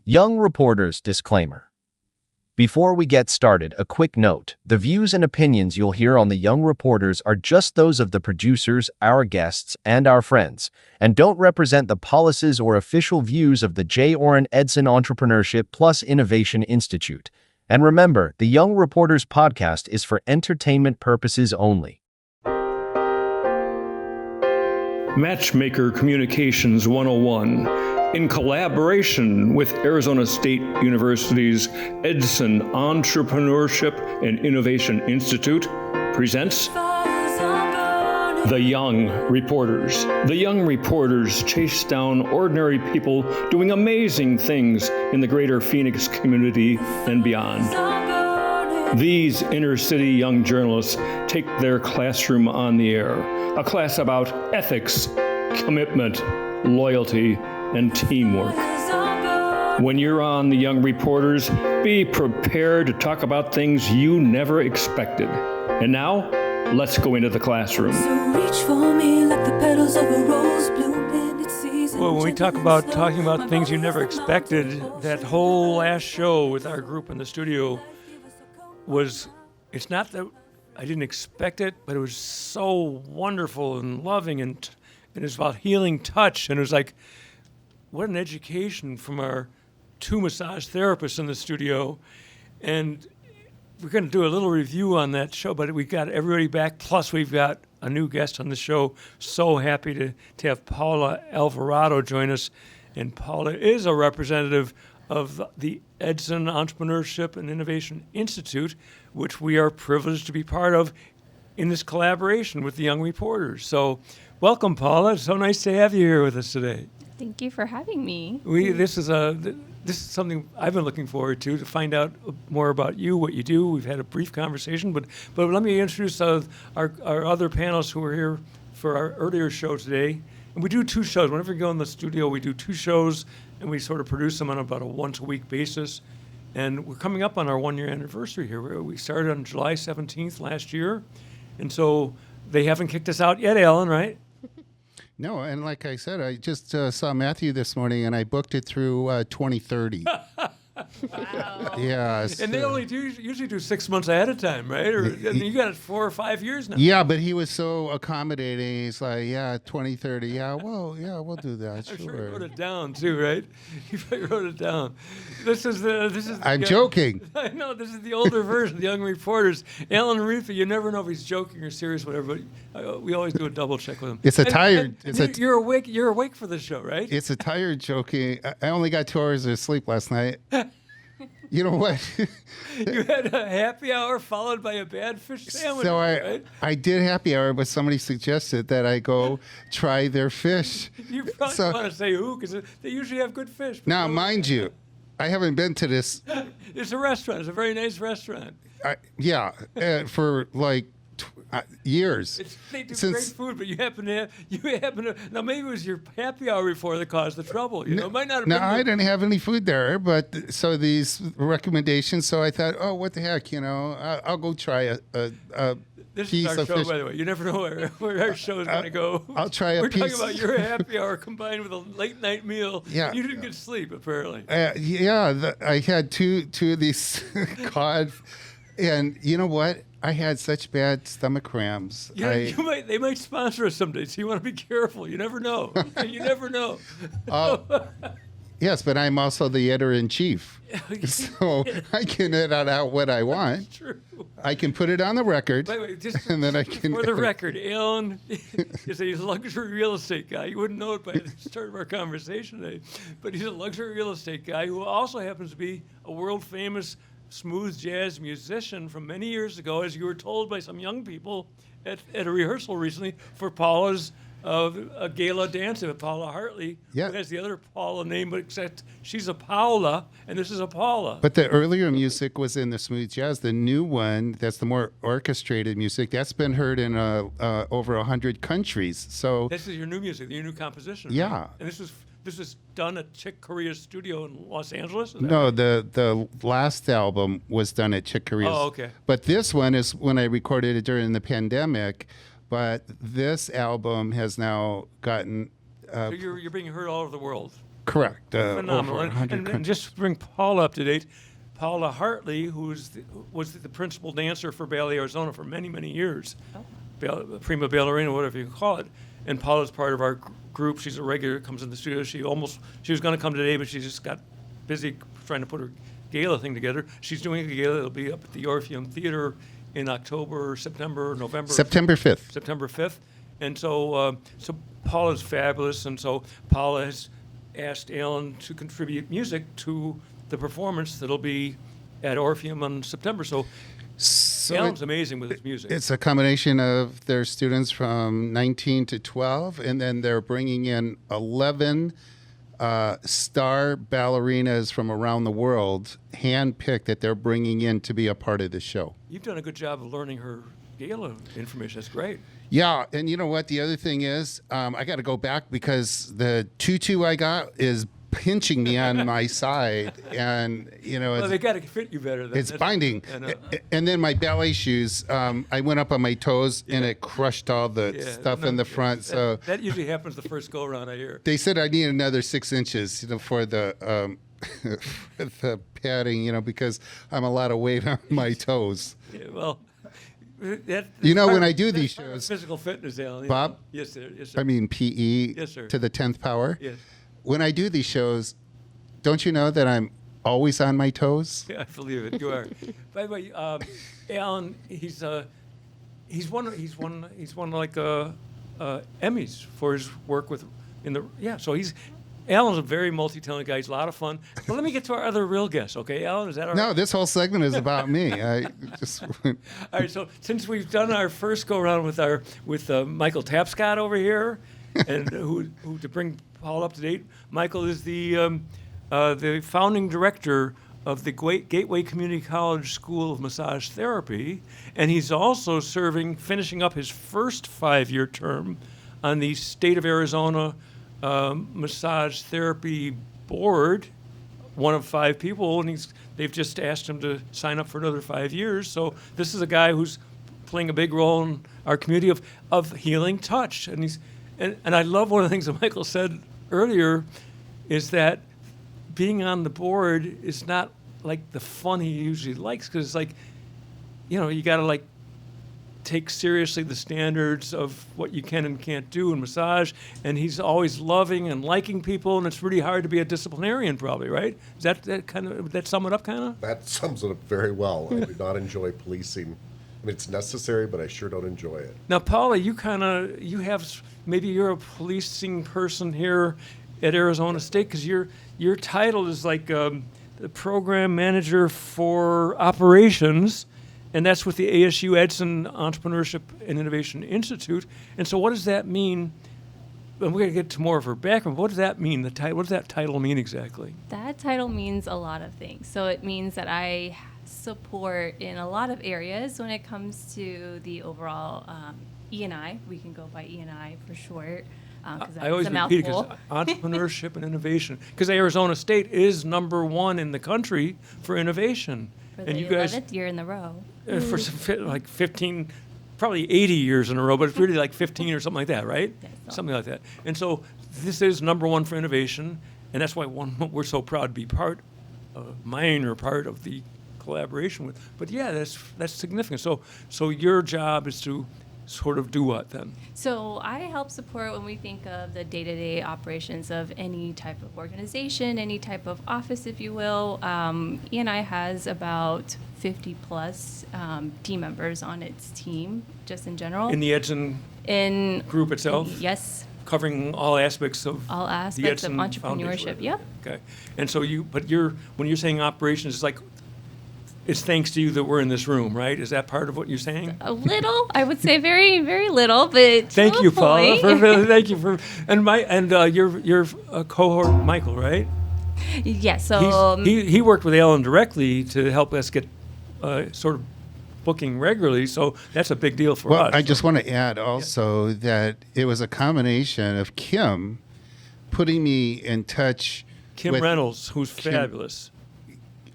Young Reporters Disclaimer. Before we get started, a quick note. The views and opinions you'll hear on the Young Reporters are just those of the producers, our guests, and our friends, and don't represent the policies or official views of the Orin Edson Entrepreneurship Plus Innovation Institute. And remember, the Young Reporters podcast is for entertainment purposes only. Matchmaker Communications 101, in collaboration with Arizona State University's Edson Entrepreneurship and Innovation Institute, presents The Young Reporters. The Young Reporters chase down ordinary people doing amazing things in the greater Phoenix community and beyond. These inner-city young journalists take their classroom on the air, a class about ethics, commitment, loyalty, and teamwork. When you're on The Young Reporters, be prepared to talk about things you never expected. And now, let's go into the classroom. So reach for me like the petals of a rose bloom in its season. Well, when we talk about talking about things you never expected, that whole last show with our group in the studio it's not that I didn't expect it, but it was so wonderful and loving, and it was about healing touch, and it was like, what an education from our two massage therapists in the studio. And we're going to do a little review on that show, but we got everybody back, plus we've got a new guest on the show. So happy to have Paula Alvarado join us, and Paula is a representative of the Edson Entrepreneurship and Innovation Institute, which we are privileged to be part of in this collaboration with the Young Reporters. So welcome, Paula. It's so nice to have you here with us today. Thank you for having me. This is something I've been looking forward to find out more about you, what you do. We've had a brief conversation, but let me introduce our other panelists who are here for our earlier show today. And we do two shows. Whenever we go in the studio, we do two shows, and we sort of produce them on about a once-a-week basis. And we're coming up on our one-year anniversary here. We started on July 17th last year, and so they haven't kicked us out yet, Alan, right? No, and like I said, I just saw Matthew this morning, and I booked it through 2030. Wow. Yeah. And they only usually do 6 months ahead of time, right? Or you got it 4 or 5 years now. Yeah, but he was so accommodating. He's like, yeah, 2030. Yeah, well, yeah, we'll do that. I'm sure. sure he wrote it down too, right? He probably wrote it down. This is. I'm joking. I know this is the older version, the Young Reporters. Alan Reefa, you never know if he's joking or serious, whatever. But we always do a double check with him. It's a tired. You're awake. You're awake for the show, right? It's a tired joking. I only got 2 hours of sleep last night. You know what? You had a happy hour followed by a bad fish sandwich. So right? I did happy hour, but somebody suggested that I go try their fish. You probably want to say who, because they usually have good fish. Now, mind you, I haven't been to this. It's a restaurant. It's a very nice restaurant. For like years. They do great food, but you happen to. Now maybe it was your happy hour before that caused the trouble. You know, it might not have been. No, I didn't have any food there, but so these recommendations. So I thought, oh, what the heck, I'll go try a This piece is our of show, fish. by the way. You never know where our show is going to go. I'll try a We're piece. talking about your happy hour combined with a late night meal. Yeah. You didn't get sleep, apparently. I had two of these cod, and you know what? I had such bad stomach cramps. Yeah, they might sponsor us someday, so you want to be careful. You never know. You never know. Yes, but I'm also the editor-in-chief, so I can edit out what I want. That's true. I can put it on the record, By the way, just and then I can. For the record, Alan is a luxury real estate guy. You wouldn't know it by the start of our conversation today, but he's a luxury real estate guy who also happens to be a world-famous smooth jazz musician from many years ago, as you were told by some young people at a rehearsal recently for Paula's a gala dance of Paula Hartley, who has the other Paula name, but except she's a Paula, and this is a Paula. But the earlier music was in the smooth jazz. The new one, that's the more orchestrated music, that's been heard in over 100 countries. So this is your new music, your new composition. Yeah. Right? And this was done at Chick Corea's studio in Los Angeles? No, the last album was done at Chick Corea's. Oh, okay. But this one is when I recorded it during the pandemic. But this album has now gotten. So you're being heard all over the world. Correct. Phenomenal. Over 100 And countries. just to bring Paula up to date, Paula Hartley, was the principal dancer for Ballet Arizona for many, many years. Prima ballerina, whatever you call it. And Paula's part of our group. She's a regular, comes in the studio. She was going to come today, but she just got busy trying to put her gala thing together. She's doing a gala. It'll be up at the Orpheum Theater in October, September, November. September 5th. September 5th. And so Paula's fabulous. And so Paula has asked Alan to contribute music to the performance that'll be at Orpheum on September. So Alan's amazing with his music. It's a combination of their students from 19 to 12, and then they're bringing in 11 star ballerinas from around the world, handpicked, that they're bringing in to be a part of the show. You've done a good job of learning her gala information. That's great. Yeah, and you know what? The other thing is, I got to go back because the tutu I got is pinching me on my side, and Well, they got to fit you better. it's binding. And then my ballet shoes, I went up on my toes and it crushed all the stuff in the front. So that usually happens the first go around, I hear. they said I need another 6 inches, for the for the padding, because I'm a lot of weight on my toes. Yeah, well, that, When I do these part of shows, physical fitness, Alan. Bob? Yes, sir. Yes, sir. I mean PE Yes, sir. to the 10th power. Yes. When I do these shows, don't you know that I'm always on my toes? Yeah, I believe it. You are. By the way, Alan, he's won like Emmys for his work So Alan's a very multi-talented guy. He's a lot of fun. But let me get to our other real guest, okay? Alan, is that all right? No, this whole segment is about me. I just All right. So since we've done our first go around with Michael Tapscott over here, and who to bring Paul up to date, Michael is the founding director of the Gateway Community College School of Massage Therapy, and he's also finishing up his first 5-year term on the State of Arizona Massage Therapy Board, one of 5 people, and they've just asked him to sign up for another 5 years. So this is a guy who's playing a big role in our community of healing touch, and I love one of the things that Michael said earlier is that being on the board is not like the fun he usually likes, because it's like, you got to take seriously the standards of what you can and can't do in massage, and he's always loving and liking people, and it's really hard to be a disciplinarian, probably, right? Is that sum it up kind of? That sums it up very well. I do not enjoy policing. I mean, it's necessary, but I sure don't enjoy it. Now, Paula, maybe you're a policing person here at Arizona State, because your title is like the program manager for operations, and that's with the ASU Edson Entrepreneurship and Innovation Institute. And so what does that mean? And we're going to get to more of her background. What does that mean? What does that title mean exactly? That title means a lot of things. So it means that I support in a lot of areas when it comes to the overall E&I. We can go by E&I for short. I always repeat it because entrepreneurship and innovation. Because Arizona State is #1 in the country for innovation. For and the you guys 11th year in the row. for like 15, probably 80 years in a row, but it's really like 15 or something like that, right? Yeah, Something like that. And so this is #1 for innovation, and that's why we're so proud to be minor part of the collaboration with. But yeah, that's significant. So your job is to sort of do what then? So I help support when we think of the day-to-day operations of any type of organization, any type of office, if you will. E&I has about 50 plus team members on its team, just in general. In the Edson group itself? Yes. Covering all aspects of All the aspects of Edson entrepreneurship, Foundation. yep. Okay. And so when you're saying operations, it's like, it's thanks to you that we're in this room, right? Is that part of what you're saying? A little, I would say very, very little, but Thank to you, a point. Paula. Thank you for your cohort, Michael, right? Yes. So He worked with Alan directly to help us get sort of booking regularly. So that's a big deal for us. Well, I just want to add also that it was a combination of Kim putting me in touch Kim with Reynolds, who's fabulous.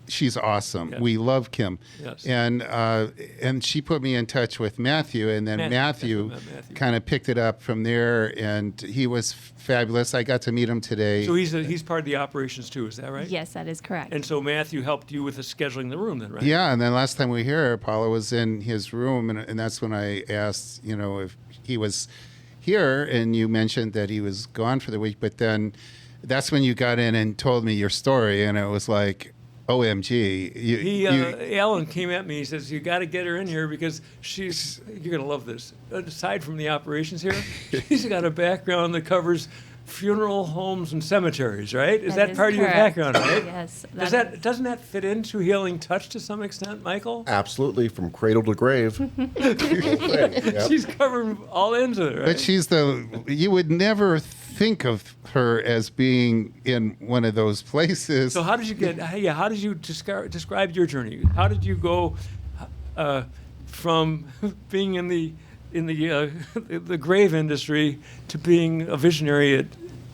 she's awesome. Yeah. We love Kim. Yes. And she put me in touch with Matthew, and then Matthew kind of picked it up from there, and he was fabulous. I got to meet him today. So he's part of the operations too, is that right? Yes, that is correct. And so Matthew helped you with the scheduling the room then, right? Yeah, and then last time we were here, Paula was in his room, and that's when I asked, if he was here, and you mentioned that he was gone for the week, but then that's when you got in and told me your story, and it was like, OMG. Alan came at me. He says, "You got to get her in here because you're going to love this. Aside from the operations here, she's got a background that covers funeral homes and cemeteries, right? Is that part correct. of your background, right? Yes. Doesn't that fit into Healing Touch to some extent, Michael? Absolutely, from cradle to grave. The whole thing, yep. She's covering all ends of it, right? But you would never think of her as being in one of those places. So how did you describe your journey? How did you go from being in the grave industry to being a visionary at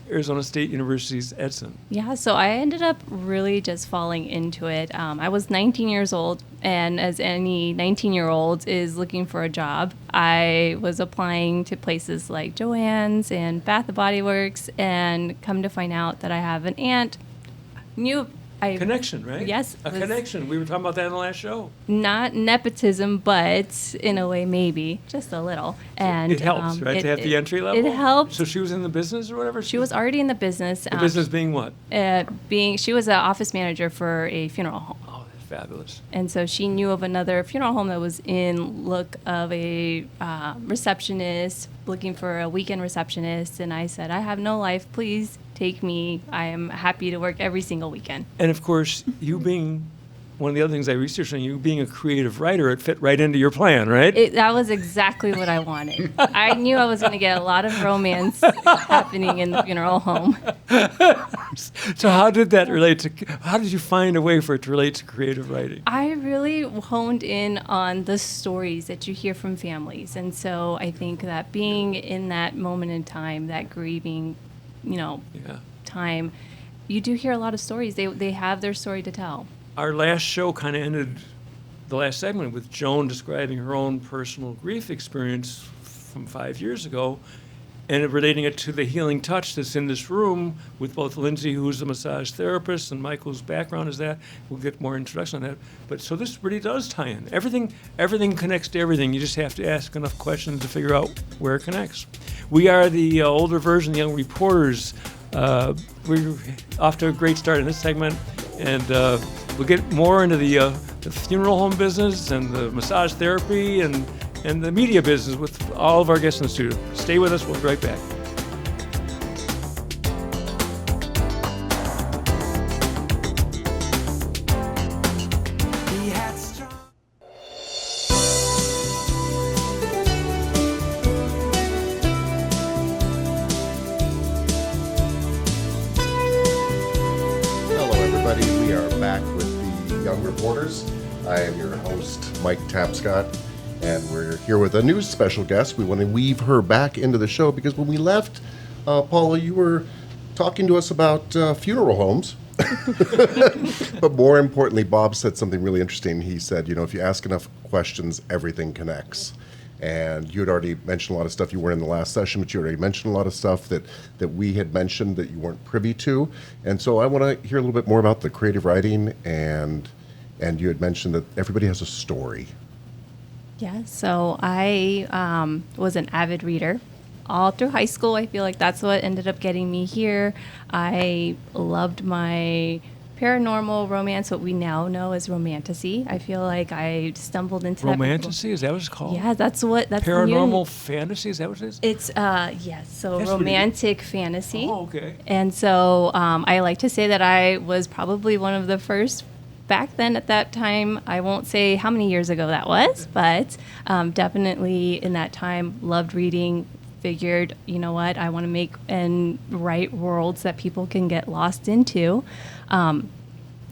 Arizona State University's Edson? Yeah, so I ended up really just falling into it. I was 19 years old, and as any 19-year-old is looking for a job, I was applying to places like Joann's and Bath & Body Works, and come to find out that I have an aunt. Connection, right? Yes. A connection. We were talking about that in the last show. Not nepotism, but in a way, maybe just a little. And it helps, right, to have the entry level? It helped. So she was in the business or whatever? She was already in the business. The business being what? She was an office manager for a funeral home. Oh, that's fabulous. And so she knew of another funeral home that was in look of a receptionist, looking for a weekend receptionist. And I said, I have no life. Please take me. I am happy to work every single weekend. And of course, you being one of the other things I researched on you being a creative writer, it fit right into your plan, right? That was exactly what I wanted. I knew I was going to get a lot of romance happening in the funeral home. So how did you find a way for it to relate to creative writing? I really honed in on the stories that you hear from families. And so I think that being in that moment in time, that grieving, time, you do hear a lot of stories. They have their story to tell. Our last show kind of ended the last segment with Joan describing her own personal grief experience from 5 years ago and relating it to the healing touch that's in this room with both Lindsay, who's a massage therapist, and Michael's background is that. We'll get more introduction on that. But so this really does tie in. Everything connects to everything. You just have to ask enough questions to figure out where it connects. We are the older version, the young reporters. We're off to a great start in this segment, and we'll get more into the funeral home business and the massage therapy and the media business with all of our guests in the studio. Stay with us. We'll be right back. I am your host, Mike Tapscott, and we're here with a new special guest. We want to weave her back into the show because when we left, Paula, you were talking to us about funeral homes. But more importantly, Bob said something really interesting. He said, if you ask enough questions, everything connects. And you had already mentioned a lot of stuff. You weren't in the last session, but you already mentioned a lot of stuff that we had mentioned that you weren't privy to. And so I want to hear a little bit more about the creative writing, and you had mentioned that everybody has a story. Yeah, so I was an avid reader all through high school. I feel like that's what ended up getting me here. I loved my paranormal romance, what we now know as romantasy. I feel like I stumbled into romantasy? Is that what it's called? Yeah, that's paranormal fantasy. Is that what it is? It's yes, so romantic fantasy. Oh, okay. And so I like to say that I was probably one of the first. Back then, at that time, I won't say how many years ago that was, but definitely in that time, loved reading, figured, you know what, I want to make and write worlds that people can get lost into.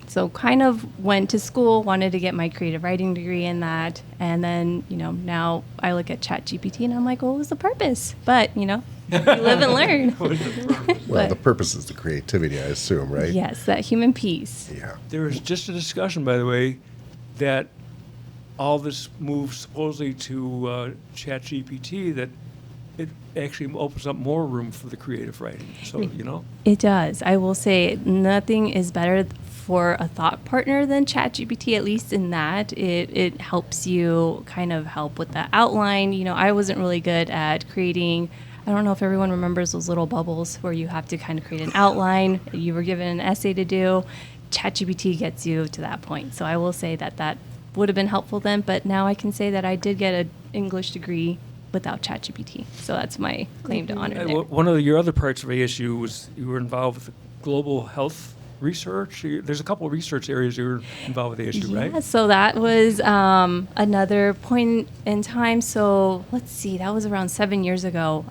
So kind of went to school, wanted to get my creative writing degree in that, and then, now I look at ChatGPT and I'm like, what was the purpose? But, You live and learn. Well, the purpose is the creativity, I assume, right? Yes, that human piece. Yeah. There was just a discussion, by the way, that all this moves supposedly to ChatGPT, that it actually opens up more room for the creative writing. So, It does. I will say nothing is better for a thought partner than ChatGPT, at least in that it helps you kind of help with the outline. I wasn't really good at creating. I don't know if everyone remembers those little bubbles where you have to kind of create an outline. You were given an essay to do. ChatGPT gets you to that point. So I will say that would have been helpful then, but now I can say that I did get an English degree without ChatGPT. So that's my claim to honor there. One of your other parts of ASU was you were involved with global health research. There's a couple of research areas you were involved with ASU, right? Yeah, so that was another point in time. So let's see, that was around 7 years ago.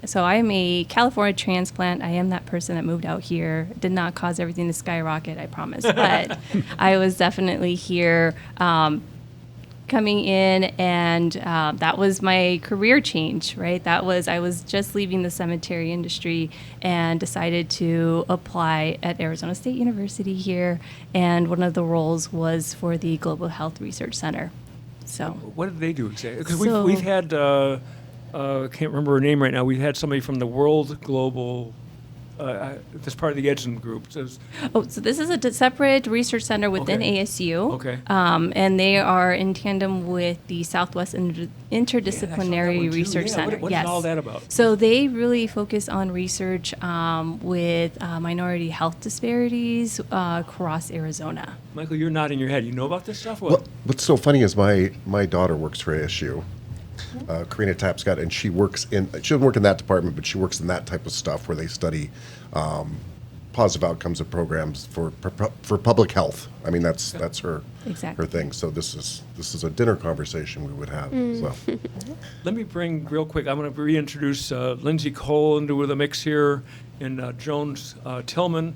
So I am a California transplant. I am that person that moved out here. Did not cause everything to skyrocket, I promise. But I was definitely here coming in, and that was my career change, right? I was just leaving the cemetery industry and decided to apply at Arizona State University here, and one of the roles was for the Global Health Research Center. So what did they do exactly? Because So- we've had, I can't remember her name right now, we had somebody from the World Global, that's part of the Edson group. So this is a separate research center within Okay. ASU. Okay. And they are in tandem with the Southwest Interdisciplinary Research Center. What is all that about? So they really focus on research with minority health disparities across Arizona. Michael, you're nodding your head. You know about this stuff? Well, what's so funny is my daughter works for ASU, Karina Tapscott, and she doesn't work in that department, but she works in that type of stuff where they study positive outcomes of programs for public health. I mean, that's her Exactly. her thing. So this is a dinner conversation we would have. So Let me bring real quick, I'm going to reintroduce Lindsay Cole into the mix here, and Jones Tillman.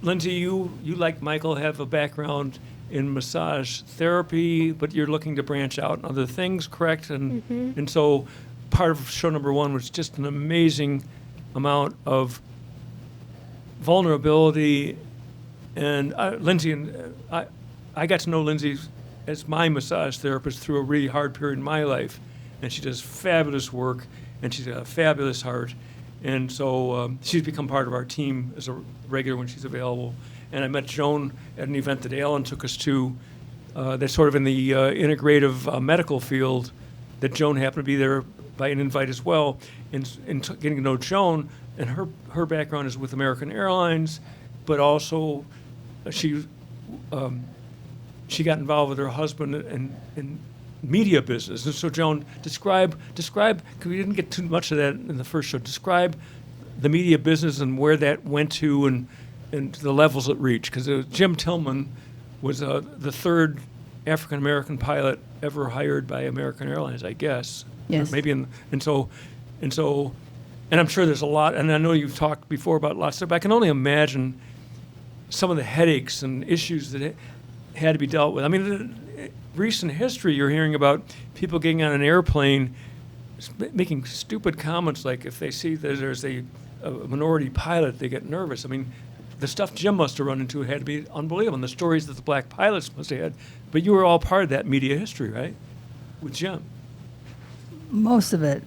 Lindsay, you like Michael, have a background in massage therapy, but you're looking to branch out in other things, correct? And so part of show number one was just an amazing amount of vulnerability. And Lindsay, and I got to know Lindsay as my massage therapist through a really hard period in my life. And she does fabulous work, and she's got a fabulous heart. And so she's become part of our team as a regular when she's available. And I met Joan at an event that Alan took us to that's sort of in the integrative medical field, that Joan happened to be there by an invite as well. And getting to know Joan, and her background is with American Airlines, but also she got involved with her husband in media business. And so Joan, describe, because we didn't get too much of that in the first show, describe the media business and where that went to and the levels it reached. Because Jim Tillman was the third African-American pilot ever hired by American Airlines, I guess. Yes. Or maybe, and I'm sure there's a lot, and I know you've talked before about lots of stuff, but I can only imagine some of the headaches and issues that had to be dealt with. I mean, recent history, you're hearing about people getting on an airplane making stupid comments like if they see that there's a minority pilot, they get nervous. I mean, the stuff Jim must have run into had to be unbelievable, and the stories that the black pilots must have had. But you were all part of that media history, right, with Jim? Most of it.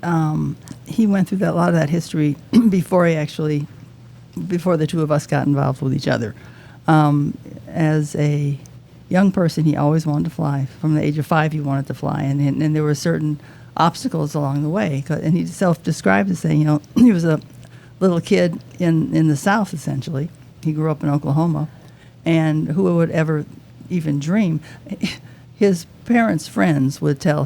He went through a lot of that history before the two of us got involved with each other. As a young person, he always wanted to fly. From the age of 5, he wanted to fly, and there were certain obstacles along the way. And he self-described as saying, he was a little kid in the South, essentially. He grew up in Oklahoma, and who would ever even dream? His parents' friends would tell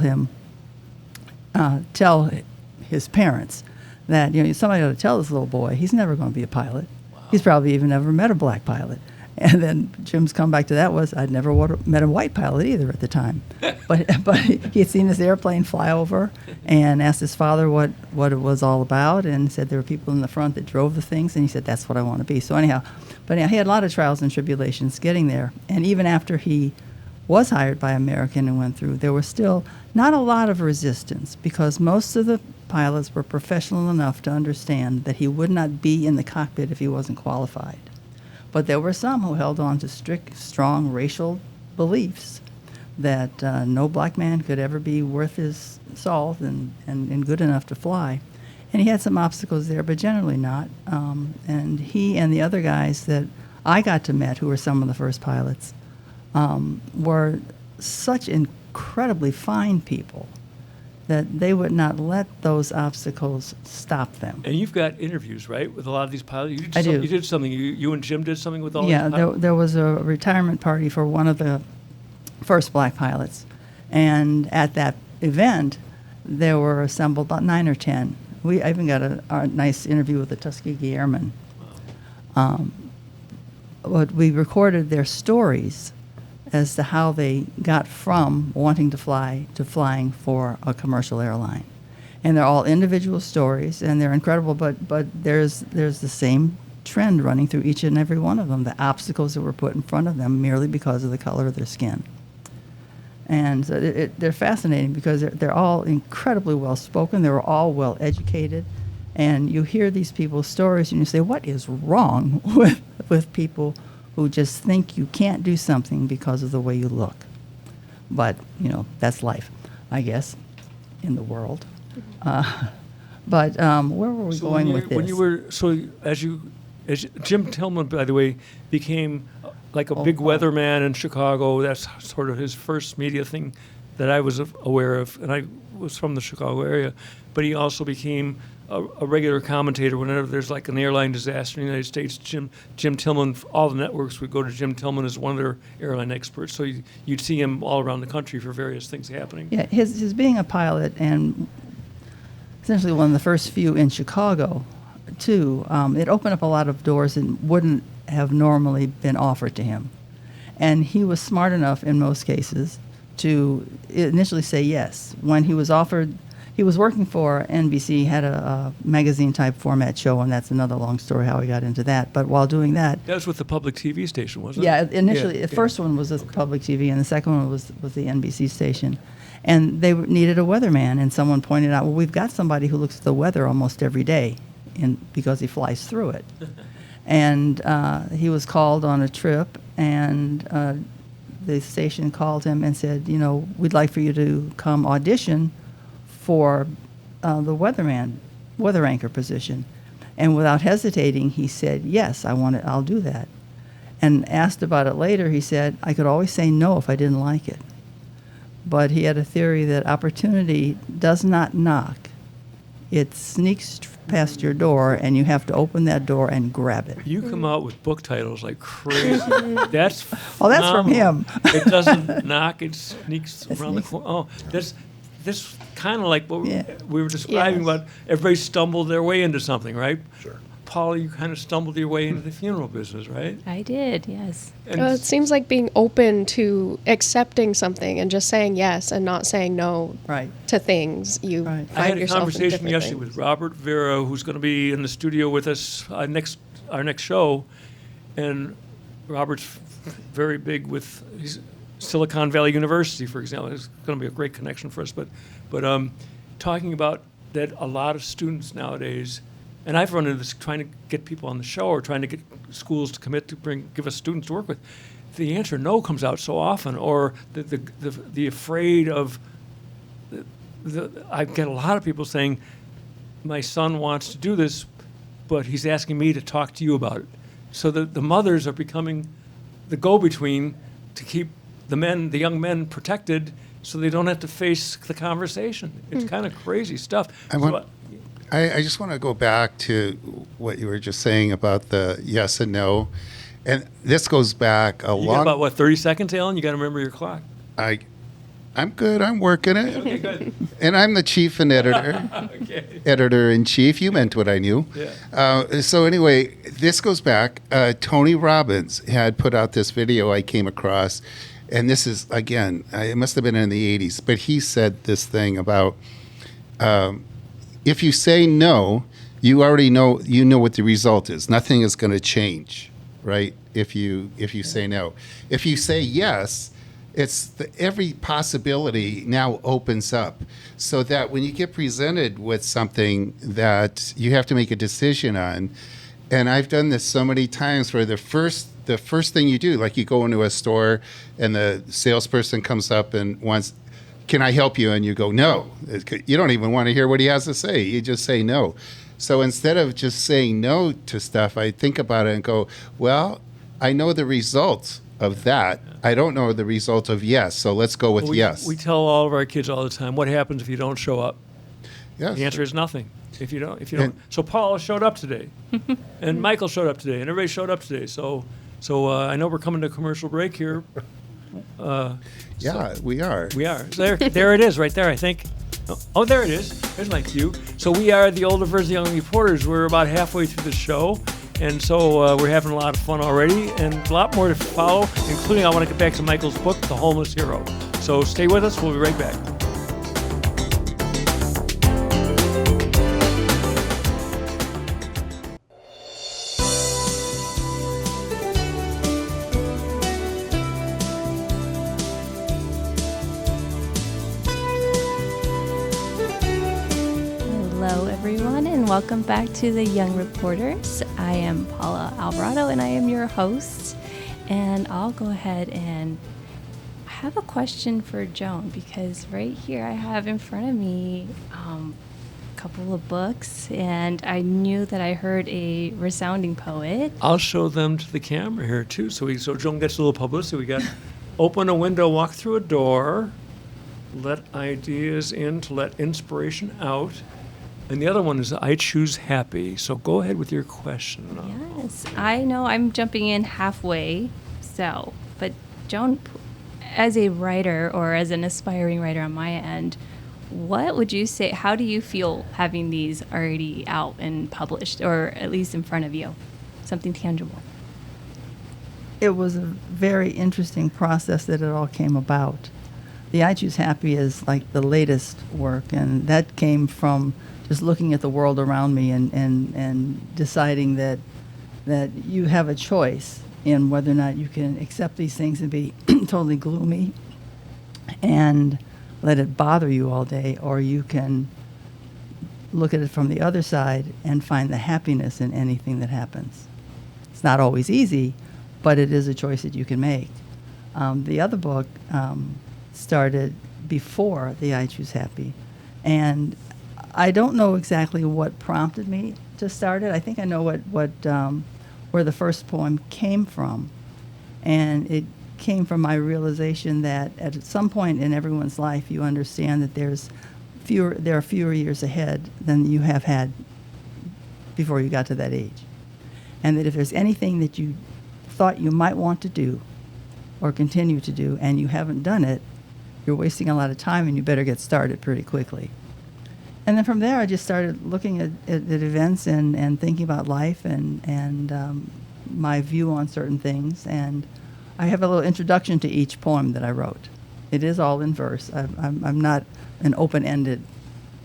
his parents that somebody ought to tell this little boy he's never going to be a pilot. Wow. He's probably even never met a black pilot. And then Jim's comeback to that was, I'd never met a white pilot either at the time. but he had seen this airplane fly over and asked his father what it was all about, and said there were people in the front that drove the things, and he said, that's what I want to be. So anyhow, he had a lot of trials and tribulations getting there. And even after he was hired by American and went through, there was still not a lot of resistance, because most of the pilots were professional enough to understand that he would not be in the cockpit if he wasn't qualified. But there were some who held on to strict, strong racial beliefs that no black man could ever be worth his salt and good enough to fly. And he had some obstacles there, but generally not. And he and the other guys that I got to meet, who were some of the first pilots, were such incredibly fine people that they would not let those obstacles stop them. And you've got interviews, right, with a lot of these pilots? I do. You did something. You and Jim did something with all Yeah, these pilots? there was a retirement party for one of the first black pilots. And at that event, there were assembled about 9 or 10. I even got a nice interview with the Tuskegee Airmen. But we recorded their stories as to how they got from wanting to fly to flying for a commercial airline. And they're all individual stories, and they're incredible, but there's the same trend running through each and every one of them, the obstacles that were put in front of them merely because of the color of their skin. And so they're fascinating because they're all incredibly well-spoken, they're all well-educated, and you hear these people's stories and you say, what is wrong with people who just think you can't do something because of the way you look? But, that's life, I guess, in the world. But where were we going with this? When you were, as Jim Tillman, by the way, became like a big weatherman in Chicago. That's sort of his first media thing that I was aware of, and I was from the Chicago area. But he also became a regular commentator whenever there's like an airline disaster in the United States. Jim Tillman, all the networks would go to Jim Tillman as one of their airline experts. So you'd see him all around the country for various things happening. Yeah, his being a pilot and essentially one of the first few in Chicago, too, it opened up a lot of doors that wouldn't have normally been offered to him. And he was smart enough in most cases to initially say yes. When he was offered, he was working for NBC, had a magazine-type format show, and that's another long story how he got into that. But while doing that... That was with the public TV station, wasn't it? Yeah, initially, the first one was the public TV, and the second one was the NBC station. And they needed a weatherman, and someone pointed out, well, we've got somebody who looks at the weather almost every day because he flies through it. And he was called on a trip, and the station called him and said, we'd like for you to come audition for the weather anchor position. And without hesitating, he said, yes, I'll do that. And asked about it later, he said, I could always say no if I didn't like it. But he had a theory that opportunity does not knock. It sneaks past your door, and you have to open that door and grab it. You come out with book titles like crazy. That's from him. It doesn't knock, it sneaks around the corner. Oh, this kind of like what we were describing about everybody stumbled their way into something, right? Sure. Paula, you kind of stumbled your way into the funeral business, right? I did, yes. Well, it seems like being open to accepting something and just saying yes and not saying no to things. You find I had a yourself in conversation different yesterday things. with Robert Vera, who's going to be in the studio with us our next show, and Robert's very big with Silicon Valley University, for example. It's going to be a great connection for us. But talking about that, a lot of students nowadays. And I've run into this trying to get people on the show or trying to get schools to commit to give us students to work with. The answer no comes out so often, or the afraid of. I get a lot of people saying, my son wants to do this, but he's asking me to talk to you about it. So the mothers are becoming the go-between to keep the young men protected so they don't have to face the conversation. It's kind of crazy stuff. I just want to go back to what you were just saying about the yes and no. And this goes back a long... You got about, 30 seconds, Alan? You got to remember your clock. I'm good. I'm working it. Okay, good. And I'm the chief and editor. Okay. Editor-in-chief. You meant what I knew. Yeah. So anyway, this goes back. Tony Robbins had put out this video I came across. And this is, again, it must have been in the 80s. But he said this thing about... if you say no, you already know what the result is. Nothing is going to change, right? If you say no. If you say yes, every possibility now opens up, so that when you get presented with something that you have to make a decision on, and I've done this so many times where the first thing you do, like you go into a store and the salesperson comes up and wants, can I help you? And you go, no. You don't even want to hear what he has to say. You just say no. So instead of just saying no to stuff, I think about it and go, well, I know the results of that. I don't know the result of yes. So let's go with yes. We tell all of our kids all the time, what happens if you don't show up? Yes. The answer is nothing. If you don't. So Paula showed up today, and Michael showed up today, and everybody showed up today. So I know we're coming to a commercial break here. Yeah, we are. We are. There it is, right there, I think. Oh, there it is. There's my cue. So we are the older version of the Young Reporters. We're about halfway through the show, and so we're having a lot of fun already, and a lot more to follow, including I want to get back to Michael's book, The Homeless Hero. So stay with us. We'll be right back. Welcome back to the Young Reporters. I am Paula Alvarado, and I am your host. And I'll go ahead and I have a question for Joan, because right here I have in front of me a couple of books, and I knew that I heard a resounding poet. I'll show them to the camera here too, so Joan gets a little publicity. We got open a window, walk through a door, let ideas in to let inspiration out. And the other one is I Choose Happy. So go ahead with your question. Yes, I know I'm jumping in halfway. But Joan, as a writer or as an aspiring writer on my end, what would you say, how do you feel having these already out and published, or at least in front of you? Something tangible. It was a very interesting process that it all came about. The I Choose Happy is like the latest work, and that came from just looking at the world around me and deciding that you have a choice in whether or not you can accept these things and be totally gloomy and let it bother you all day, or you can look at it from the other side and find the happiness in anything that happens. It's not always easy, but it is a choice that you can make. The other book started before the I Choose Happy, and I don't know exactly what prompted me to start it. I think I know where the first poem came from, and it came from my realization that at some point in everyone's life, you understand that there are fewer years ahead than you have had before you got to that age, and that if there's anything that you thought you might want to do or continue to do and you haven't done it, you're wasting a lot of time, and you better get started pretty quickly. And then from there, I just started looking at events and thinking about life and my view on certain things. And I have a little introduction to each poem that I wrote. It is all in verse. I'm not an open-ended,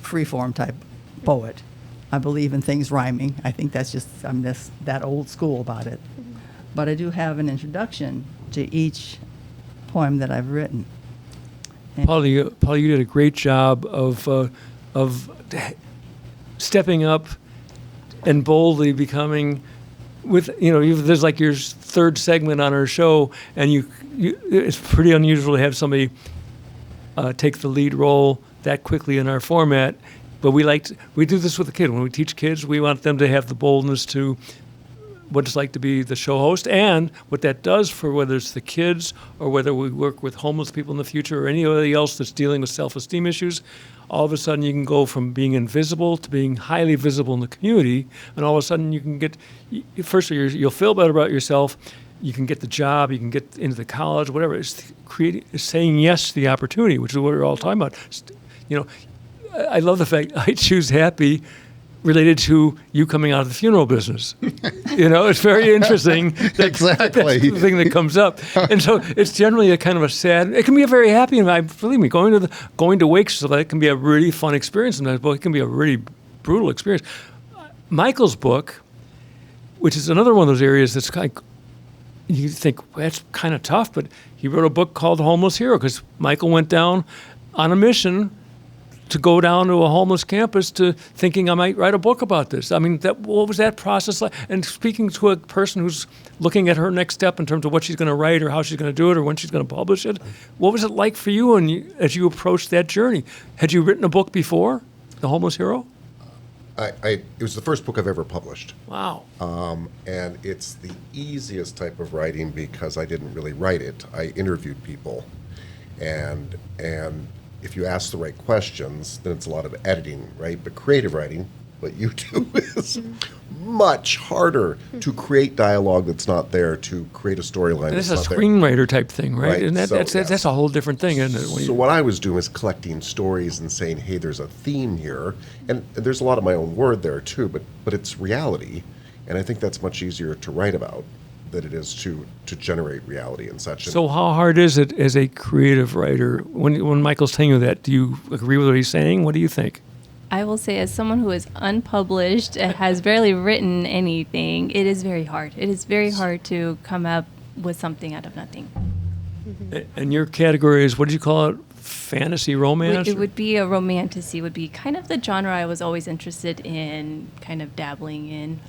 free-form type poet. I believe in things rhyming. I think I'm that old school about it. But I do have an introduction to each poem that I've written. Paula, you did a great job of stepping up and boldly becoming, there's like your third segment on our show, and it's pretty unusual to have somebody take the lead role that quickly in our format. But we do this with the kid. When we teach kids, we want them to have the boldness to what it's like to be the show host, and what that does for whether it's the kids or whether we work with homeless people in the future or anybody else that's dealing with self-esteem issues. All of a sudden you can go from being invisible to being highly visible in the community, and all of a sudden you can get, first you'll feel better about yourself, you can get the job, you can get into the college, whatever. It's saying yes to the opportunity, which is what we're all talking about. I love the fact I Choose Happy related to you coming out of the funeral business. It's very interesting. Exactly. That's the thing that comes up. And so it's generally a kind of a sad, it can be a very happy, and believe me, going to wakes, so that can be a really fun experience sometimes, but it can be a really brutal experience. Michael's book, which is another one of those areas that's like, you think, well, that's kind of tough, but he wrote a book called Homeless Hero because Michael went down on a mission to go down to a homeless campus to thinking I might write a book about this. I mean, what was that process like? And speaking to a person who's looking at her next step in terms of what she's going to write or how she's going to do it or when she's going to publish it, what was it like for you as you approached that journey? Had you written a book before, The Homeless Hero? It was the first book I've ever published. Wow. And it's the easiest type of writing because I didn't really write it. I interviewed people. And if you ask the right questions, then it's a lot of editing, right? But creative writing, what you do is much harder to create dialogue that's not there, to create a storyline that's that's not a there. screenwriter type thing, right? Right, And so, that's a whole different thing, isn't it? So what I was doing is collecting stories and saying, hey, there's a theme here. And there's a lot of my own word there too, but it's reality. And I think that's much easier to write about than it is to generate reality and such. So how hard is it as a creative writer? When Michael's telling you that, do you agree with what he's saying? What do you think? I will say, as someone who is unpublished and has barely written anything, it is very hard. It is very hard to come up with something out of nothing. And your category is, what did you call it? Fantasy romance? It would be a romantasy, would be kind of the genre I was always interested in, kind of dabbling in.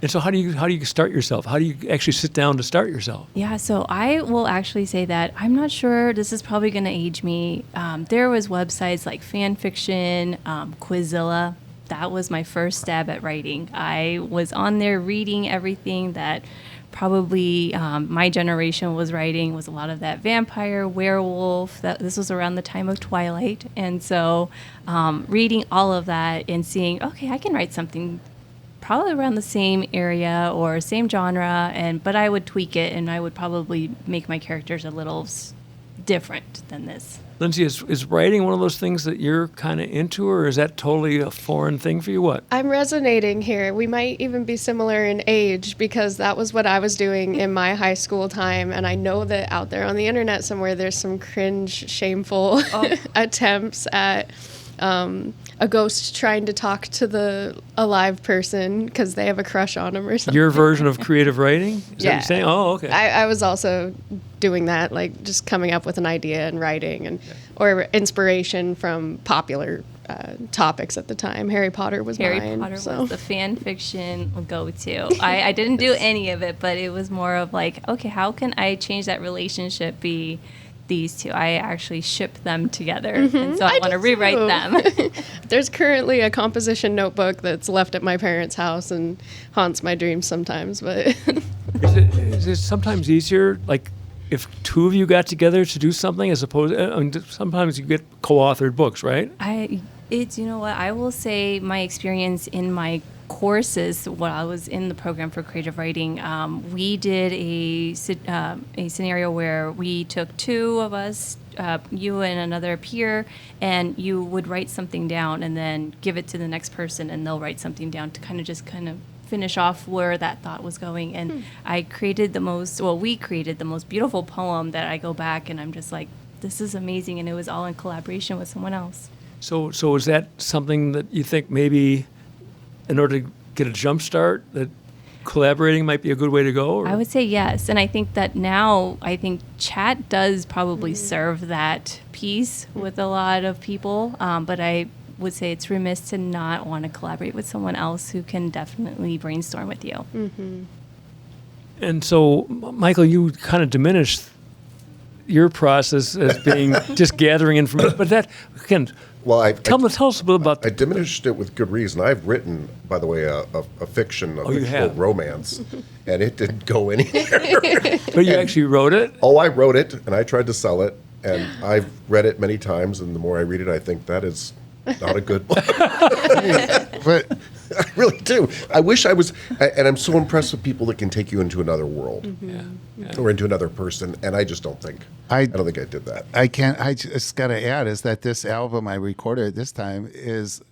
And so how do you start yourself? How do you actually sit down to start yourself? Yeah, so I will actually say that I'm not sure, this is probably going to age me. There was websites like Fanfiction, Quizilla. That was my first stab at writing. I was on there reading everything that probably my generation was writing, was a lot of that vampire, werewolf. This was around the time of Twilight. And so reading all of that and seeing, okay, I can write something probably around the same area or same genre, but I would tweak it and I would probably make my characters a little different than this. Lindsay, is writing one of those things that you're kind of into, or is that totally a foreign thing for you? What? I'm resonating here. We might even be similar in age because that was what I was doing in my high school time. And I know that out there on the internet somewhere, there's some cringe, shameful attempts at a ghost trying to talk to the alive person because they have a crush on him or something. Your version of creative writing? Is that what you're saying? Oh, okay. I was also doing that, like just coming up with an idea and writing, or inspiration from popular topics at the time. Harry Potter was mine. Harry Potter was the fan fiction go-to. I didn't do any of it, but it was more of like, okay, how can I change that relationship be these two? I actually ship them together, and so I want to rewrite them. There's currently a composition notebook that's left at my parents' house and haunts my dreams sometimes. But is it sometimes easier, like if two of you got together to do something, as opposed? I mean, sometimes you get co-authored books, right? You know what, I will say my experience in my courses while I was in the program for creative writing, we did a scenario where we took two of us, you and another peer, and you would write something down and then give it to the next person and they'll write something down to kind of finish off where that thought was going. And we created the most beautiful poem that I go back and I'm just like, this is amazing, and it was all in collaboration with someone else. So is that something that you think maybe in order to get a jump start, that collaborating might be a good way to go? Or? I would say yes. And I think that now, chat does probably serve that piece with a lot of people. But I would say it's remiss to not want to collaborate with someone else who can definitely brainstorm with you. Mm-hmm. And so, Michael, you kind of diminished your process as being just gathering information. But that, again, tell us a bit about that. I diminished it with good reason. I've written, by the way, a fiction, fictional romance, and it didn't go anywhere. But you actually wrote it? Oh, I wrote it, and I tried to sell it, and I've read it many times, and the more I read it, I think that is not a good book. But I really do. I wish I was, and I'm so impressed with people that can take you into another world or into another person, and I just don't think. I don't think I did that. I just got to add is that this album I recorded this time is,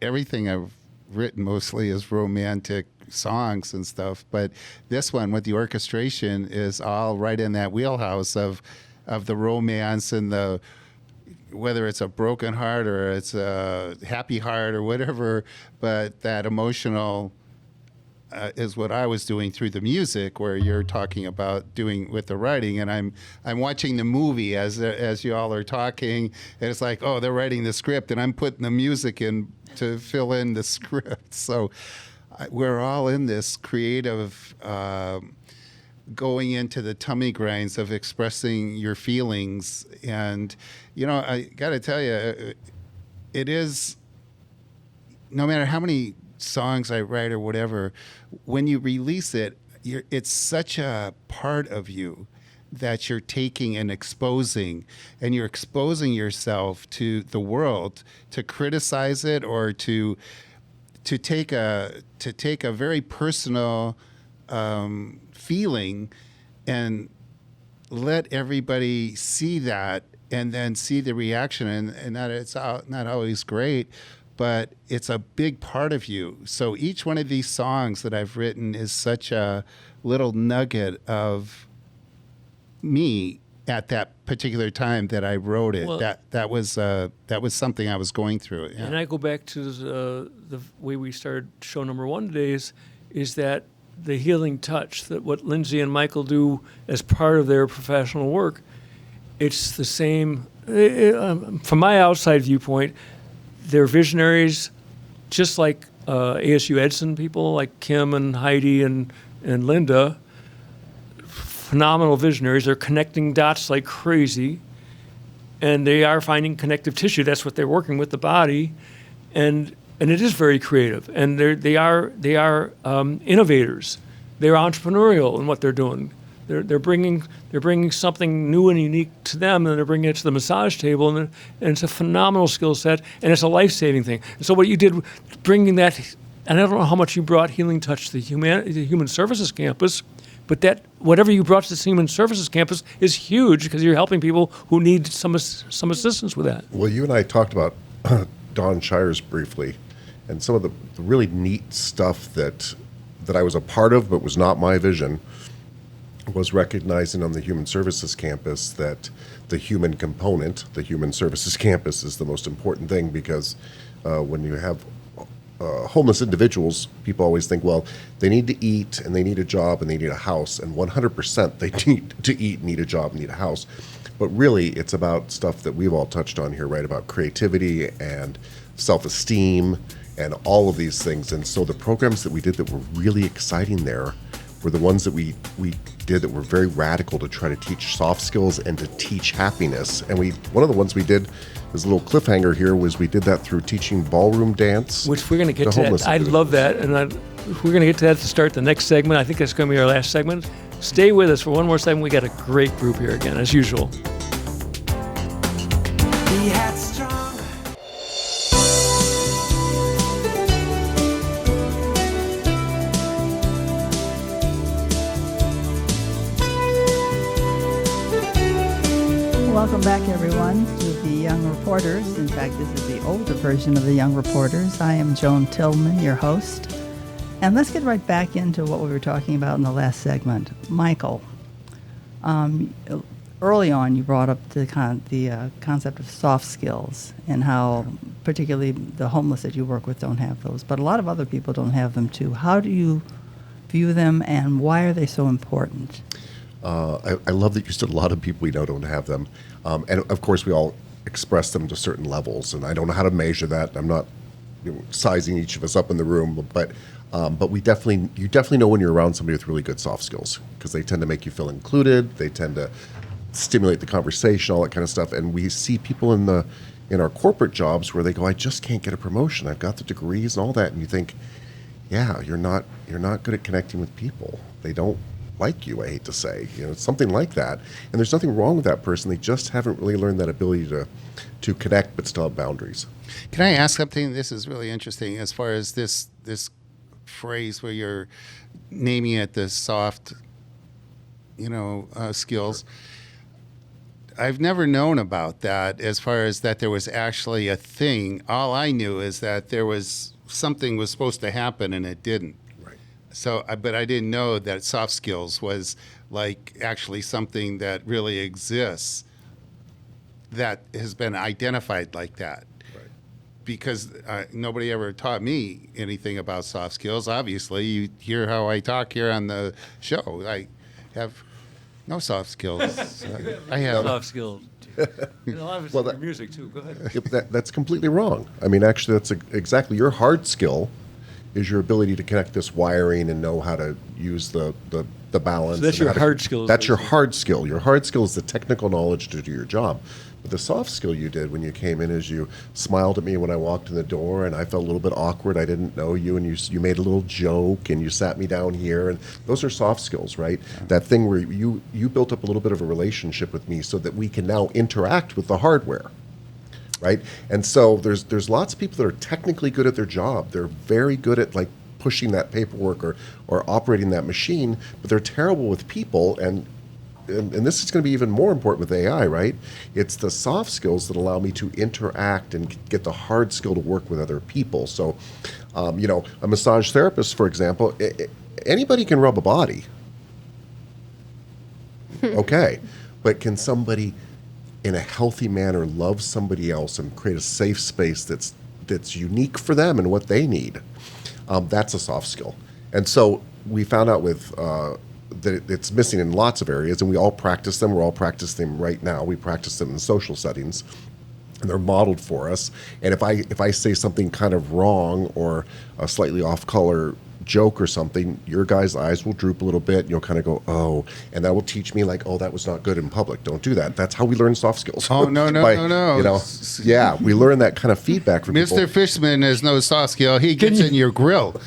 everything I've written mostly is romantic songs and stuff, but this one with the orchestration is all right in that wheelhouse of the romance and the, whether it's a broken heart or it's a happy heart or whatever, but that emotional is what I was doing through the music, where you're talking about doing with the writing, and I'm watching the movie as you all are talking, and it's like, oh, they're writing the script, and I'm putting the music in to fill in the script. So we're all in this creative, going into the tummy grinds of expressing your feelings, and I got to tell you, it is, no matter how many songs I write or whatever, when you release it, it's such a part of you that you're taking and exposing, and you're exposing yourself to the world to criticize it, or to take a very personal feeling and let everybody see that, and then see the reaction, and that it's not always great, but it's a big part of you. So each one of these songs that I've written is such a little nugget of me at that particular time that I wrote it. Well, that was something I was going through. Yeah. And I go back to the way we started show number 1 today is that the healing touch, that what Lindsay and Michael do as part of their professional work, it's the same. From my outside viewpoint, they're visionaries, just like ASU Edson people like Kim and Heidi and Linda. Phenomenal visionaries. They're connecting dots like crazy, and they are finding connective tissue. That's what they're working with, the body, and it is very creative. And they are innovators. They're entrepreneurial in what they're doing. They're bringing something new and unique to them, and they're bringing it to the massage table, and it's a phenomenal skill set, and it's a life-saving thing. And so what you did, bringing that, and I don't know how much you brought Healing Touch to the Human Services Campus, but that whatever you brought to the Human Services Campus is huge, because you're helping people who need some assistance with that. Well, you and I talked about Don Shires briefly, and some of the really neat stuff that I was a part of but was not my vision was recognizing on the Human Services Campus that the human component, the Human Services Campus, is the most important thing, because when you have homeless individuals, people always think, well, they need to eat, and they need a job, and they need a house, and 100% they need to eat, need a job, need a house. But really, it's about stuff that we've all touched on here, right? About creativity and self-esteem and all of these things. And so the programs that we did that were really exciting there were the ones that we did that were very radical, to try to teach soft skills and to teach happiness. And one of the ones we did, as a little cliffhanger here, was we did that through teaching ballroom dance. Which we're going to get to that. I love that. And we're going to get to that to start the next segment. I think that's going to be our last segment. Stay with us for one more segment. We got a great group here again, as usual. Welcome back, everyone, to the Young Reporters. In fact, this is the older version of the Young Reporters. I am Joan Tillman, your host. And let's get right back into what we were talking about in the last segment. Michael, early on you brought up the concept of soft skills, and how particularly the homeless that you work with don't have those. But a lot of other people don't have them too. How do you view them, and why are they so important? I love that you said a lot of people we know don't have them. And of course, we all express them to certain levels, and I don't know how to measure that. I'm not sizing each of us up in the room, but you definitely know when you're around somebody with really good soft skills, because they tend to make you feel included. They tend to stimulate the conversation, all that kind of stuff. And we see people in our corporate jobs where they go, I just can't get a promotion. I've got the degrees and all that. And you think, yeah, you're not good at connecting with people. They don't like you, I hate to say. It's something like that. And there's nothing wrong with that person. They just haven't really learned that ability to connect but still have boundaries. Can I ask something? This is really interesting as far as this phrase where you're naming it the soft, skills. I've never known about that, as far as that there was actually a thing. All I knew is that there was something was supposed to happen and it didn't. So, but I didn't know that soft skills was like actually something that really exists, that has been identified like that. Right. because nobody ever taught me anything about soft skills. Obviously, you hear how I talk here on the show. I have no soft skills. I have Soft skills. And a lot of it's in your music too. Go ahead. That's completely wrong. I mean, actually, that's exactly your hard skill is your ability to connect this wiring and know how to use the balance. So that's your hard skill. That's your hard skill. Your hard skill is the technical knowledge to do your job. But the soft skill you did when you came in is you smiled at me when I walked in the door, and I felt a little bit awkward. I didn't know you, and you made a little joke, and you sat me down here, and those are soft skills, right? Yeah. That thing where you built up a little bit of a relationship with me so that we can now interact with the hardware, right? And so there's lots of people that are technically good at their job. They're very good at like pushing that paperwork or operating that machine, but they're terrible with people, and this is going to be even more important with AI, right? It's the soft skills that allow me to interact and get the hard skill to work with other people. So, a massage therapist, for example, anybody can rub a body. Okay. But can somebody in a healthy manner love somebody else and create a safe space that's unique for them and what they need? That's a soft skill. And so we found out with that it's missing in lots of areas, and we all practice them. We're all practicing them right now. We practice them in social settings, and they're modeled for us. And if I say something kind of wrong or a slightly off color joke or something, your guys' eyes will droop a little bit, and you'll kind of go, oh, and that will teach me like, oh, that was not good in public. Don't do that. That's how we learn soft skills. Oh, no. Yeah, we learn that kind of feedback from people. Mr. Fishman has no soft skill. He gets in your grill.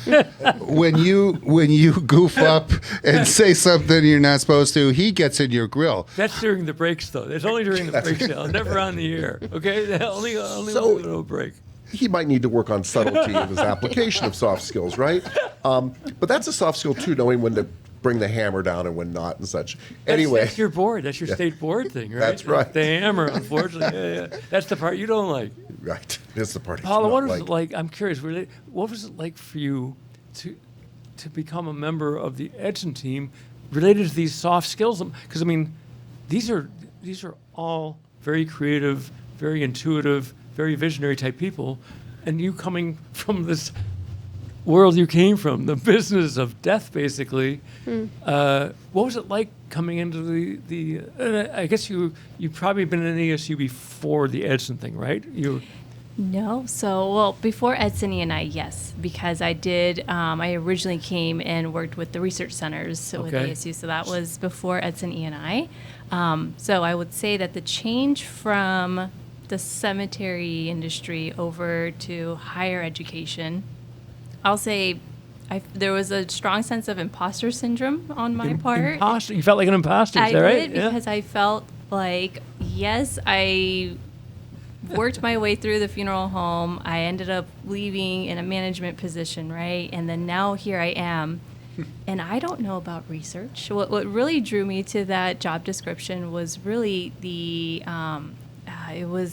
When you goof up and say something you're not supposed to, he gets in your grill. That's during the breaks, though. It's only during the breaks, now. Never on the air. Okay, only a little break. He might need to work on subtlety of his application of soft skills, right? But that's a soft skill too, knowing when to bring the hammer down and when not and such. Anyway, that's your board. That's your state board thing, right? That's right. The hammer, unfortunately. Yeah. That's the part you don't like. Right. That's the part. Paula, what was it like? I'm curious. What was it like for you to become a member of the Edson team related to these soft skills? Because I mean, these are all very creative, very intuitive, very visionary type people, and you coming from this world you came from, the business of death, basically. What was it like coming into the I guess you've probably been in ASU before the Edson thing, right? No. So, before Edson E&I, yes, because I did, I originally came and worked with the research centers with ASU, so that was before Edson E&I. So I would say that the change from the cemetery industry over to higher education, I'll say there was a strong sense of imposter syndrome on my part. Imposter? You felt like an imposter, is that right? I did, because I felt like, yes, I worked my way through the funeral home. I ended up leaving in a management position, right? And then now here I am, and I don't know about research. What really drew me to that job description was really the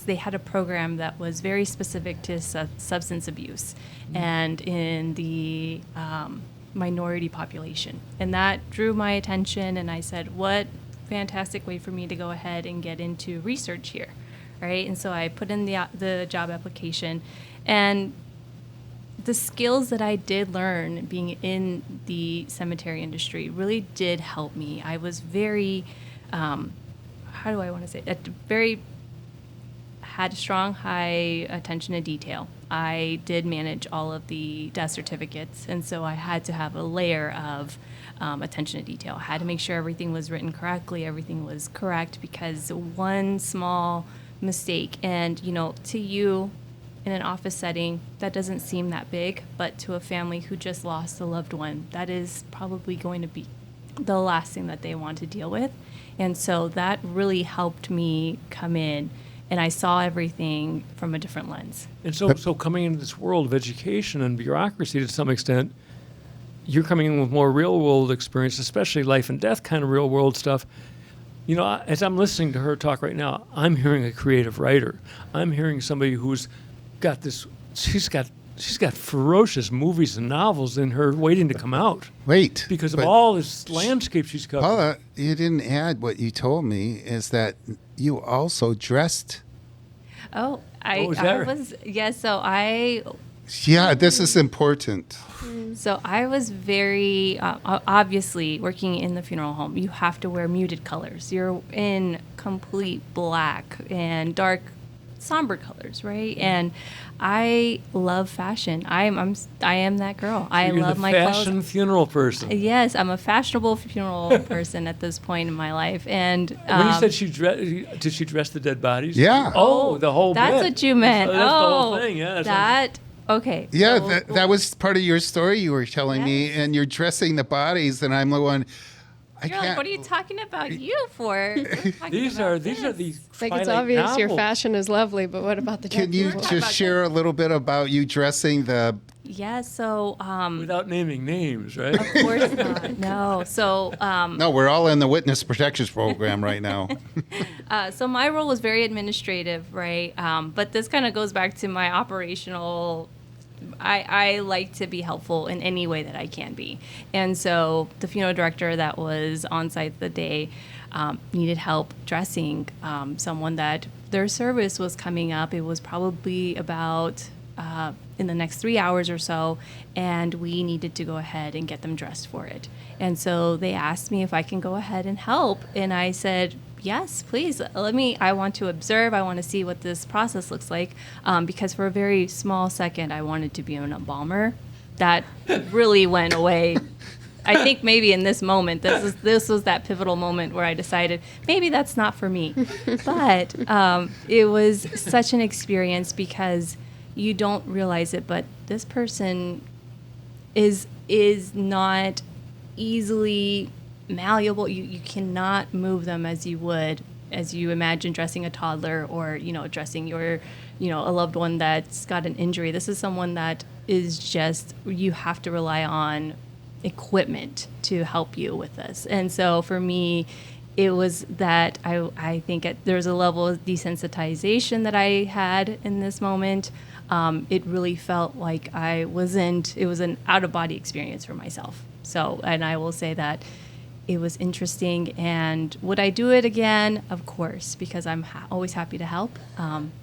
they had a program that was very specific to substance abuse and in the minority population. And that drew my attention, and I said, what fantastic way for me to go ahead and get into research here, right? And so I put in the job application, and the skills that I did learn being in the cemetery industry really did help me. I was very, how do I want to say it? Had a strong, high attention to detail. I did manage all of the death certificates, and so I had to have a layer of attention to detail. I had to make sure everything was written correctly, everything was correct, because one small mistake, and to you in an office setting, that doesn't seem that big, but to a family who just lost a loved one, that is probably going to be the last thing that they want to deal with. And so that really helped me come in, and I saw everything from a different lens. And so coming into this world of education and bureaucracy to some extent, you're coming in with more real-world experience, especially life and death kind of real-world stuff. As I'm listening to her talk right now, I'm hearing a creative writer. I'm hearing somebody who's got this, she's got ferocious movies and novels in her waiting to come out. Wait. Because of all this landscape she's covered. Paula, you didn't add what you told me is that you also dressed Oh, What was that? Yeah, this is important. So I was very obviously working in the funeral home. You have to wear muted colors. You're in complete black and dark, somber colors, right? And I love fashion. I am that girl. I You're love the my fashion clothes. funeral person. Yes, I'm a fashionable funeral person at this point in my life. And When you said did she dress the dead bodies? Yeah. Oh, the whole that's bit. what you meant. So that's the whole Oh, thing. Yeah. that. Okay. Yeah, so- that was part of your story you were telling me, Yes. and you're dressing the bodies, and I'm the one. I You're can't. like, what are you talking about you for? We're talking These about are the Like, Twilight it's obvious your novels. fashion is lovely, but what about the Can dead you people? just share a little bit about you dressing the? Yeah, so Without naming names, right? of course not. No. So No, we're all in the witness protection program right now. so my role was very administrative, right? But this kind of goes back to my operational. I like to be helpful in any way that I can be. And so the funeral director that was on site the day needed help dressing someone that their service was coming up. It was probably about in the next 3 hours or so, and we needed to go ahead and get them dressed for it. And so they asked me if I can go ahead and help, and I said, yes, please. I want to observe. I want to see what this process looks like. Because for a very small second, I wanted to be an embalmer. That really went away. I think maybe in this moment, this was that pivotal moment where I decided maybe that's not for me. But it was such an experience because you don't realize it, but this person is not easily malleable. You cannot move them as you would, as you imagine dressing a toddler or, dressing your, a loved one that's got an injury. This is someone that is just, you have to rely on equipment to help you with this. And so for me, it was that I think there's a level of desensitization that I had in this moment. It really felt like it was an out-of-body experience for myself. So, and I will say that it was interesting. And would I do it again? Of course, because I'm always happy to help.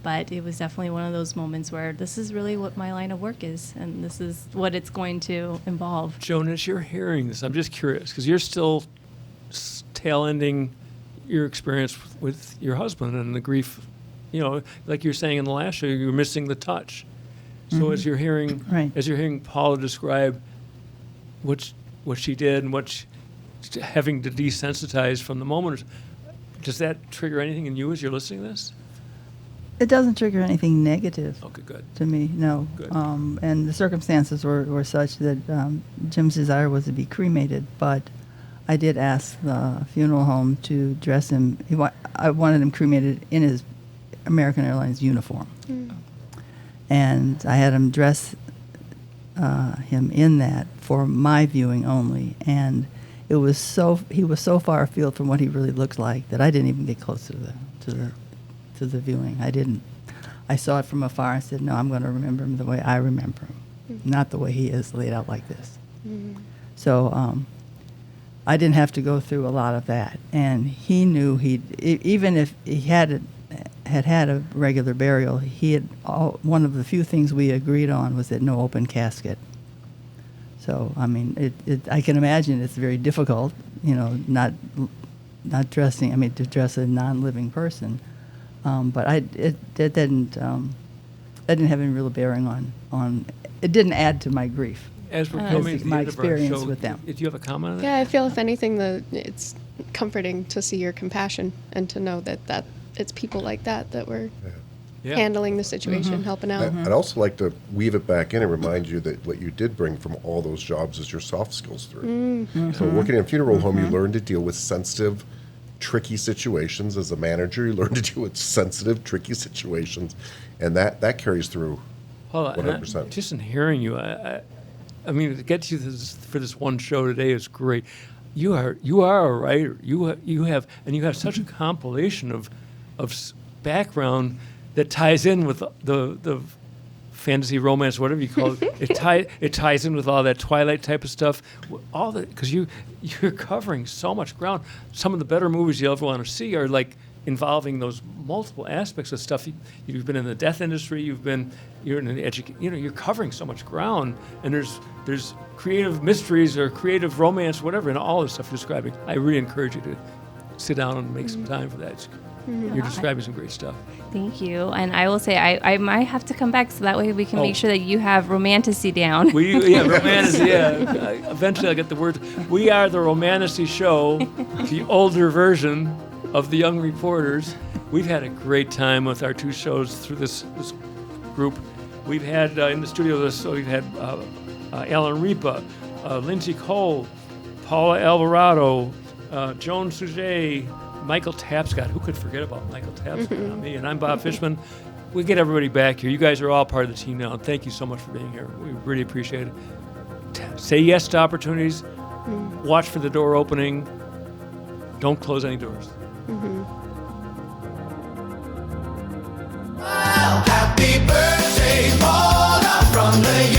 But it was definitely one of those moments where this is really what my line of work is, and this is what it's going to involve. Jonas, you're hearing this. I'm just curious because you're still tail-ending your experience with your husband and the grief. Like you're saying in the last show, you're missing the touch. So as you're hearing Paula describe what she did and having to desensitize from the moment, does that trigger anything in you as you're listening to this? It doesn't trigger anything negative. Okay, good. To me, no. Good. And the circumstances were such that Jim's desire was to be cremated, but I did ask the funeral home to dress him. I wanted him cremated in his American Airlines uniform. And I had him dress him in that for my viewing only. And he was so far afield from what he really looked like that I didn't even get close to the viewing. I didn't. I saw it from afar and said, no, I'm going to remember him the way I remember him, not the way he is laid out like this. So I didn't have to go through a lot of that. And he knew even if he had a regular burial, one of the few things we agreed on was that no open casket. So, I mean, I can imagine it's very difficult, not dressing, to dress a non-living person. But it didn't have any real bearing on, it didn't add to my grief. As we're coming to the my end of our experience show, with them. do you have a comment on that? Yeah, I feel if anything, it's comforting to see your compassion and to know that it's people like that were Yeah. handling the situation, helping out. I'd also like to weave it back in and remind you that what you did bring from all those jobs is your soft skills through. So working in a funeral home, you learn to deal with sensitive, tricky situations. As a manager, you learn to deal with sensitive, tricky situations, and that carries through Well, 100%. Just in hearing you, I mean, to get you for this one show today is great. You are a writer. You have such a compilation of background that ties in with the fantasy romance, whatever you call it. It ties in with all that Twilight type of stuff. All that because you're covering so much ground. Some of the better movies you ever want to see are like involving those multiple aspects of stuff. You've been in the death industry. You're in the you're covering so much ground, and there's creative mysteries or creative romance, whatever, and all this stuff you're describing. I really encourage you to sit down and make some time for that. You're describing some great stuff. Thank you. And I will say I might have to come back so that way we can make sure that you have romanticy down. Romanticy, yeah. Eventually I'll get the word. We are the Romanticy Show, the older version of the Young Reporters. We've had a great time with our 2 shows through this group. We've had in the studio, we've had Alan Ripa, Lindsay Cole, Paula Alvarado, Joan Sujet, Michael Tapscott. Who could forget about Michael Tapscott? Me, and I'm Bob Fishman. We get everybody back here. You guys are all part of the team now. And thank you so much for being here. We really appreciate it. Say yes to opportunities. Watch for the door opening. Don't close any doors. Well, happy birthday, Paula, from the